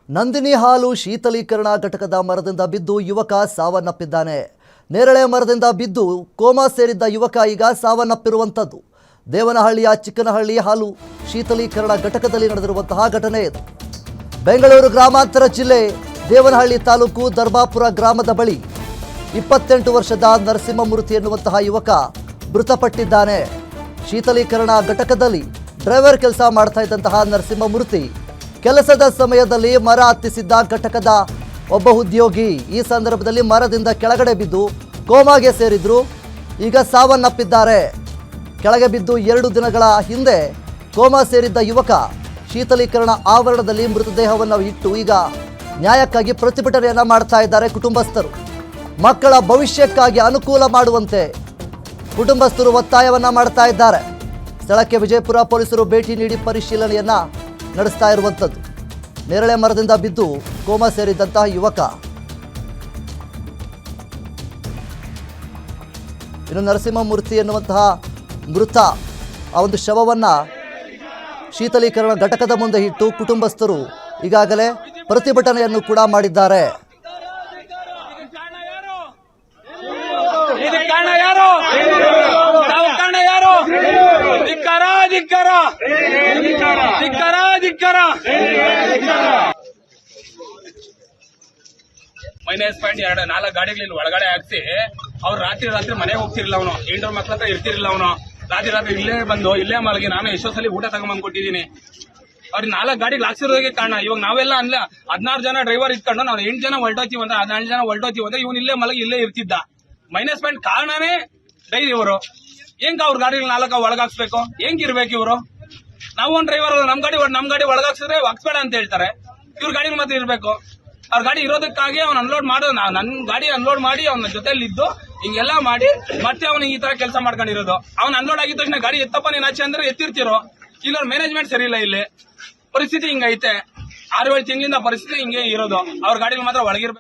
ನಂದಿನಿ ಹಾಲು ಶೀತಲೀಕರಣ ಘಟಕದ ಮರದಿಂದ ಬಿದ್ದು ಯುವಕ ಸಾವನ್ನಪ್ಪಿದ್ದಾನೆ. ನೇರಳೆ ಮರದಿಂದ ಬಿದ್ದು ಕೋಮಾ ಸೇರಿದ್ದ ಯುವಕ ಈಗ ಸಾವನ್ನಪ್ಪಿರುವಂಥದ್ದು. ದೇವನಹಳ್ಳಿಯ ಚಿಕ್ಕನಹಳ್ಳಿ ಹಾಲು ಶೀತಲೀಕರಣ ಘಟಕದಲ್ಲಿ ನಡೆದಿರುವಂತಹ ಘಟನೆ ಇದು. ಬೆಂಗಳೂರು ಗ್ರಾಮಾಂತರ ಜಿಲ್ಲೆ ದೇವನಹಳ್ಳಿ ತಾಲೂಕು ದರ್ಬಾಪುರ ಗ್ರಾಮದ ಬಳಿ 28 ವರ್ಷದ ನರಸಿಂಹಮೂರ್ತಿ ಎನ್ನುವಂತಹ ಯುವಕ ಮೃತಪಟ್ಟಿದ್ದಾನೆ. ಶೀತಲೀಕರಣ ಘಟಕದಲ್ಲಿ ಡ್ರೈವರ್ ಕೆಲಸ ಮಾಡ್ತಾ ಇದ್ದಂತಹ ನರಸಿಂಹಮೂರ್ತಿ ಕೆಲಸದ ಸಮಯದಲ್ಲಿ ಮರ ಹತ್ತಿಸಿದ್ದ ಘಟಕದ ಒಬ್ಬ ಉದ್ಯೋಗಿ ಈ ಸಂದರ್ಭದಲ್ಲಿ ಮರದಿಂದ ಕೆಳಗಡೆ ಬಿದ್ದು ಕೋಮಾಗೆ ಸೇರಿದ್ರು. ಈಗ ಸಾವನ್ನಪ್ಪಿದ್ದಾರೆ. ಕೆಳಗೆ ಬಿದ್ದು 2 ದಿನಗಳ ಹಿಂದೆ ಕೋಮಾ ಸೇರಿದ್ದ ಯುವಕ ಶೀತಲೀಕರಣ ಆವರಣದಲ್ಲಿ ಮೃತದೇಹವನ್ನು ಇಟ್ಟು ಈಗ ನ್ಯಾಯಕ್ಕಾಗಿ ಪ್ರತಿಭಟನೆಯನ್ನ ಮಾಡ್ತಾ ಇದ್ದಾರೆ. ಕುಟುಂಬಸ್ಥರು ಮಕ್ಕಳ ಭವಿಷ್ಯಕ್ಕಾಗಿ ಅನುಕೂಲ ಮಾಡುವಂತೆ ಕುಟುಂಬಸ್ಥರು ಒತ್ತಾಯವನ್ನ ಮಾಡ್ತಾ ಇದ್ದಾರೆ. ಸ್ಥಳಕ್ಕೆ ವಿಜಯಪುರ ಪೊಲೀಸರು ಭೇಟಿ ನೀಡಿ ಪರಿಶೀಲನೆಯನ್ನ ನಡೆಸ್ತಾ ಇರುವಂಥದ್ದು. ನೇರಳೆ ಮರದಿಂದ ಬಿದ್ದು ಕೋಮಾ ಸೇರಿದಂತಹ ಯುವಕ. ಇನ್ನು ನರಸಿಂಹಮೂರ್ತಿ ಎನ್ನುವಂತಹ ಮೃತ ಆ ಒಂದು ಶವವನ್ನ ಶೀತಲೀಕರಣ ಘಟಕದ ಮುಂದೆ ಇಟ್ಟು ಕುಟುಂಬಸ್ಥರು ಈಗಾಗಲೇ ಪ್ರತಿಭಟನೆಯನ್ನು ಕೂಡ ಮಾಡಿದ್ದಾರೆ. -4 ಗಾಡಿಗಳು ಒಳಗಡೆ ಹಾಕ್ಸಿ ಅವ್ರು ರಾತ್ರಿ ಮನೆಗೆ ಹೋಗ್ತಿರ್ಲಿಲ್ಲ. ಅವನು 8 ಮಕ್ಳ ಹತ್ರ ಇರ್ತಿರ್ಲಿಲ್ಲ. ಅವನು ರಾತ್ರಿ ಇಲ್ಲೇ ಬಂದು ಇಲ್ಲೇ ಮಲಗಿ ನಾನು ಎಷ್ಟೋ ಸಲ ಊಟ ತಗೊಂಬಂದ್ ಕೊಟ್ಟಿದ್ದೀನಿ. ಅವ್ರಿಗೆ 4 ಗಾಡಿಗಳು ಹಾಕ್ಸಿರೋದಕ್ಕೆ ಕಾರಣ. ಇವಾಗ ನಾವೆಲ್ಲ ಅಲ್ಲ 16 ಜನ ಡ್ರೈವರ್ ಇಟ್ಕೊಂಡು ನಾವು 8 ಜನ ಹೊರಟೋತೀವಿ ಅಂತ 14 ಜನ ಹೊರಟೋತೀವಿ ಅಂತ ಇವ್ನು ಇಲ್ಲೇ ಮಲಗಿ ಇಲ್ಲೇ ಇರ್ತಿದ್ದ. -5 ಕಾರಣನೇ ಡೈರಿ ಇವರು. ಹೆಂಗ್ ಅವ್ರ ಗಾಡಿಗಳು 4 ಒಳಗಾಕ್ಸ್ಬೇಕು? ಹೆಂಗಿರ್ಬೇಕು ಇವರು? ನಾವು ಒಂದ್ ಡ್ರೈವರ್ ನಮ್ ಗಾಡಿ ಒಳಗಾಕ್ಸಿದ್ರೆ ಹಾಕ್ಸ್ಬೇಡ ಅಂತ ಹೇಳ್ತಾರೆ. ಇವ್ರ ಗಾಡಿ ಮಾತ್ರ ಇರ್ಬೇಕು. ಅವ್ರ ಗಾಡಿ ಇರೋದಕ್ಕಾಗಿ ಅವ್ನು ಅನ್ಲೋಡ್ ಮಾಡೋದು. ನನ್ನ ಗಾಡಿ ಅನ್ಲೋಡ್ ಮಾಡಿ ಅವನ ಜೊತೆಲಿ ಇದ್ದು ಹಿಂಗೆಲ್ಲ ಮಾಡಿ ಮತ್ತೆ ಅವ್ನಿಗೆ ಈ ತರ ಕೆಲಸ ಮಾಡ್ಕೊಂಡಿರೋದು. ಅವ್ನು ಅನ್ಲೋಡ್ ಆಗಿದ ತಕ್ಷಣ ಗಾಡಿ ಎತ್ತಪ್ಪ ನೀನ್ ಆಚೆ ಅಂದ್ರೆ ಎತ್ತಿರ್ತಿರೋ. ಇಲ್ಲವ್ರ ಮ್ಯಾನೇಜ್ಮೆಂಟ್ ಸರಿ ಇಲ್ಲ. ಇಲ್ಲಿ ಪರಿಸ್ಥಿತಿ ಹಿಂಗೈತೆ. 6-7 ತಿಂಗಳಿಂದ ಪರಿಸ್ಥಿತಿ ಹಿಂಗೆ ಇರೋದು. ಅವ್ರ ಗಾಡಿಗಳು ಮಾತ್ರ ಒಳಗಿರ್ಬೇಕು.